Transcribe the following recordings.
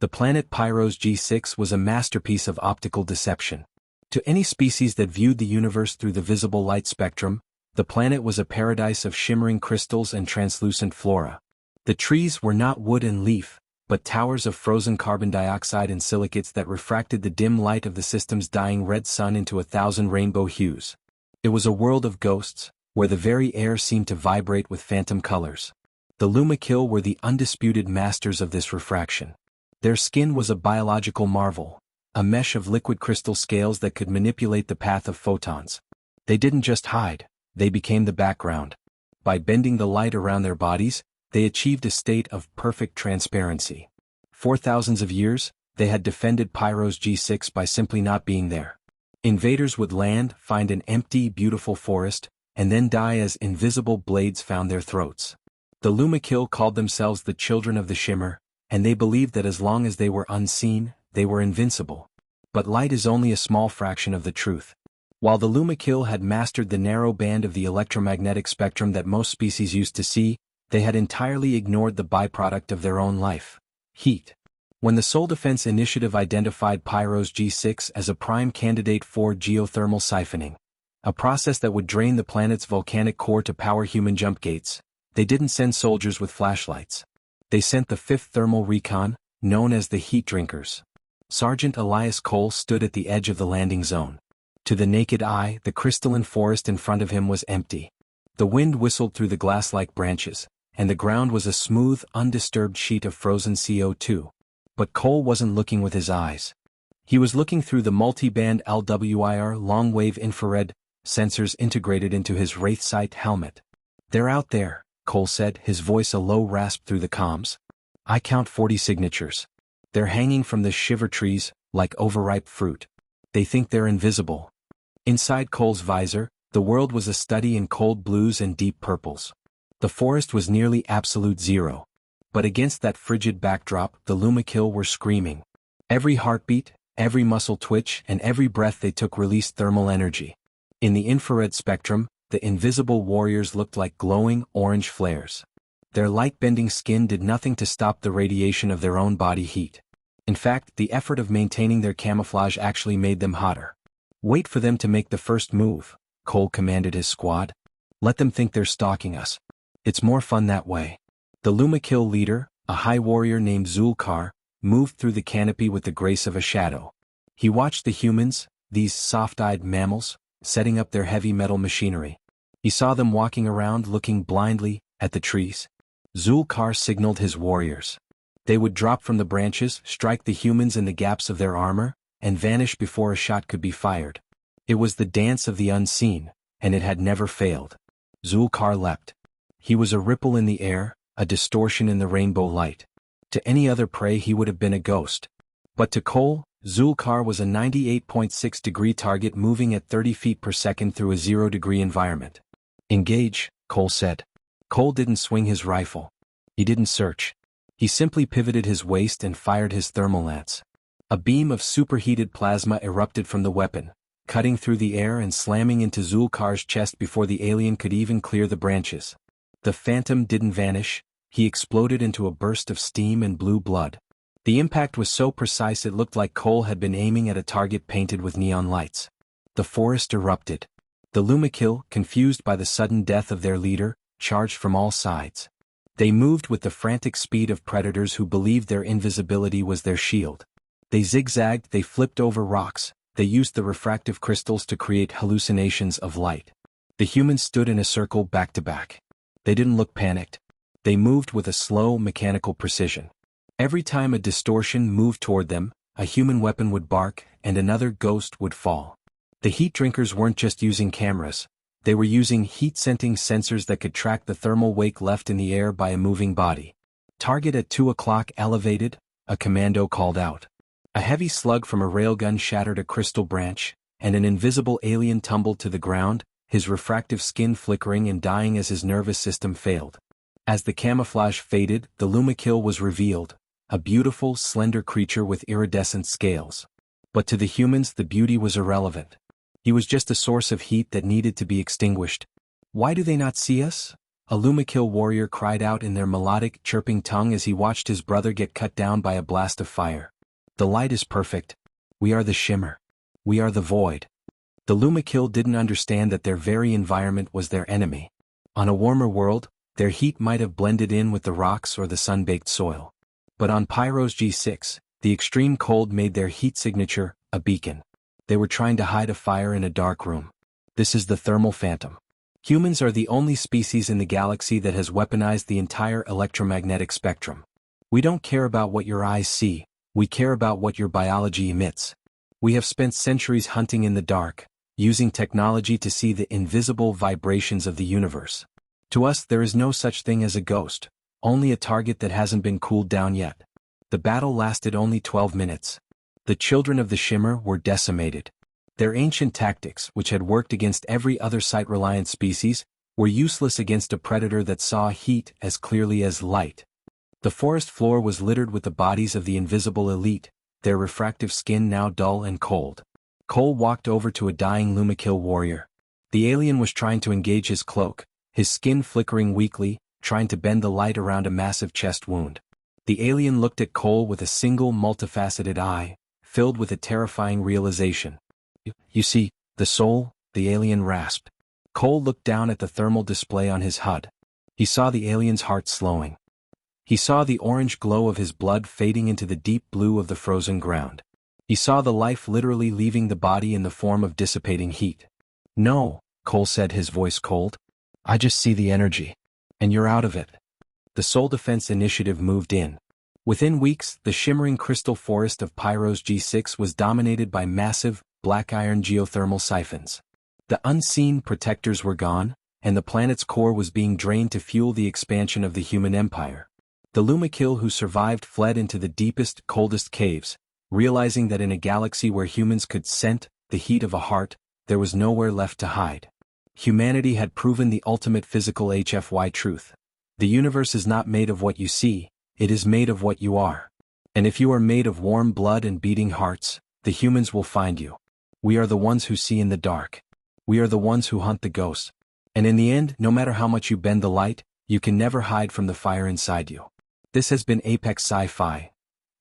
The planet Pyro G6 was a masterpiece of optical deception. To any species that viewed the universe through the visible light spectrum, the planet was a paradise of shimmering crystals and translucent flora. The trees were not wood and leaf, but towers of frozen carbon dioxide and silicates that refracted the dim light of the system's dying red sun into 1,000 rainbow hues. It was a world of ghosts, where the very air seemed to vibrate with phantom colors. The Luma-Khil were the undisputed masters of this refraction. Their skin was a biological marvel, a mesh of liquid crystal scales that could manipulate the path of photons. They didn't just hide, they became the background. By bending the light around their bodies, they achieved a state of perfect transparency. For thousands of years, they had defended Pyro G6 by simply not being there. Invaders would land, find an empty, beautiful forest, and then die as invisible blades found their throats. The Luma-Khil called themselves the children of the shimmer, and they believed that as long as they were unseen, they were invincible. But light is only a small fraction of the truth. While the Luma-Khil had mastered the narrow band of the electromagnetic spectrum that most species used to see, they had entirely ignored the byproduct of their own life: heat. When the Soul Defense Initiative identified Pyro G6 as a prime candidate for geothermal siphoning, a process that would drain the planet's volcanic core to power human jump gates, they didn't send soldiers with flashlights. They sent the 5th Thermal Recon, known as the Heat Drinkers. Sergeant Elias Cole stood at the edge of the landing zone. To the naked eye, the crystalline forest in front of him was empty. The wind whistled through the glass-like branches, and the ground was a smooth, undisturbed sheet of frozen CO2. But Cole wasn't looking with his eyes. He was looking through the multi-band LWIR long-wave infrared sensors integrated into his Wraithsight helmet. "They're out there," Cole said, his voice a low rasp through the comms. "I count 40 signatures. They're hanging from the shiver trees, like overripe fruit. They think they're invisible." Inside Cole's visor, the world was a study in cold blues and deep purples. The forest was nearly absolute zero. But against that frigid backdrop, the Luma-Khil were screaming. Every heartbeat, every muscle twitch, and every breath they took released thermal energy. In the infrared spectrum, the invisible warriors looked like glowing orange flares. Their light-bending skin did nothing to stop the radiation of their own body heat. In fact, the effort of maintaining their camouflage actually made them hotter. "Wait for them to make the first move," Cole commanded his squad. "Let them think they're stalking us. It's more fun that way." The Luma-Khil leader, a high warrior named Zulkar, moved through the canopy with the grace of a shadow. He watched the humans, these soft-eyed mammals, setting up their heavy metal machinery. He saw them walking around looking blindly at the trees. Zulkar signaled his warriors. They would drop from the branches, strike the humans in the gaps of their armor, and vanish before a shot could be fired. It was the dance of the unseen, and it had never failed. Zulkar leapt. He was a ripple in the air, a distortion in the rainbow light. To any other prey he would have been a ghost. But to Cole, Zulkar was a 98.6-degree target moving at 30 feet per second through a 0-degree environment. "Engage," Cole said. Cole didn't swing his rifle. He didn't search. He simply pivoted his waist and fired his thermal lance. A beam of superheated plasma erupted from the weapon, cutting through the air and slamming into Zulkar's chest before the alien could even clear the branches. The phantom didn't vanish, he exploded into a burst of steam and blue blood. The impact was so precise it looked like Cole had been aiming at a target painted with neon lights. The forest erupted. The Luma-Khil, confused by the sudden death of their leader, charged from all sides. They moved with the frantic speed of predators who believed their invisibility was their shield. They zigzagged, they flipped over rocks, they used the refractive crystals to create hallucinations of light. The humans stood in a circle back to back. They didn't look panicked. They moved with a slow, mechanical precision. Every time a distortion moved toward them, a human weapon would bark, and another ghost would fall. The heat drinkers weren't just using cameras. They were using heat-sensing sensors that could track the thermal wake left in the air by a moving body. "Target at 2 o'clock elevated," a commando called out. A heavy slug from a railgun shattered a crystal branch, and an invisible alien tumbled to the ground, his refractive skin flickering and dying as his nervous system failed. As the camouflage faded, the Luma-Khil was revealed, a beautiful, slender creature with iridescent scales. But to the humans the beauty was irrelevant. He was just a source of heat that needed to be extinguished. "Why do they not see us?" A Luma-Khil warrior cried out in their melodic, chirping tongue as he watched his brother get cut down by a blast of fire. The light is perfect. We are the shimmer. We are the void. The Luma-Khil didn't understand that their very environment was their enemy. On a warmer world, their heat might have blended in with the rocks or the sun-baked soil. But on Pyro's G6, the extreme cold made their heat signature a beacon. They were trying to hide a fire in a dark room. This is the thermal phantom. Humans are the only species in the galaxy that has weaponized the entire electromagnetic spectrum. We don't care about what your eyes see, we care about what your biology emits. We have spent centuries hunting in the dark, using technology to see the invisible vibrations of the universe. To us there is no such thing as a ghost, only a target that hasn't been cooled down yet. The battle lasted only 12 minutes. The children of the shimmer were decimated. Their ancient tactics, which had worked against every other sight-reliant species, were useless against a predator that saw heat as clearly as light. The forest floor was littered with the bodies of the invisible elite, their refractive skin now dull and cold. Cole walked over to a dying Luma-Khil warrior. The alien was trying to engage his cloak, his skin flickering weakly, trying to bend the light around a massive chest wound. The alien looked at Cole with a single multifaceted eye, filled with a terrifying realization. You see, the soul, the alien rasped. Cole looked down at the thermal display on his HUD. He saw the alien's heart slowing. He saw the orange glow of his blood fading into the deep blue of the frozen ground. He saw the life literally leaving the body in the form of dissipating heat. No, Cole said, his voice cold. I just see the energy. And you're out of it. The Soul Defense Initiative moved in. Within weeks, the shimmering crystal forest of Pyro's G6 was dominated by massive, black iron geothermal siphons. The unseen protectors were gone, and the planet's core was being drained to fuel the expansion of the human empire. The Luma-Khil who survived fled into the deepest, coldest caves, realizing that in a galaxy where humans could scent the heat of a heart, there was nowhere left to hide. Humanity had proven the ultimate physical HFY truth. The universe is not made of what you see, it is made of what you are. And if you are made of warm blood and beating hearts, the humans will find you. We are the ones who see in the dark. We are the ones who hunt the ghosts. And in the end, no matter how much you bend the light, you can never hide from the fire inside you. This has been Apex Sci-Fi.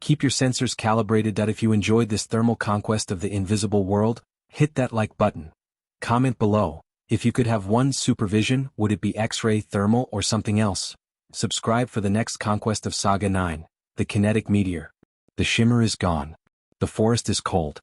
Keep your sensors calibrated. If you enjoyed this thermal conquest of the invisible world, hit that like button. Comment below. If you could have one supervision, would it be X-ray, thermal, or something else? Subscribe for the next conquest of Saga 9, the kinetic meteor. The shimmer is gone. The forest is cold.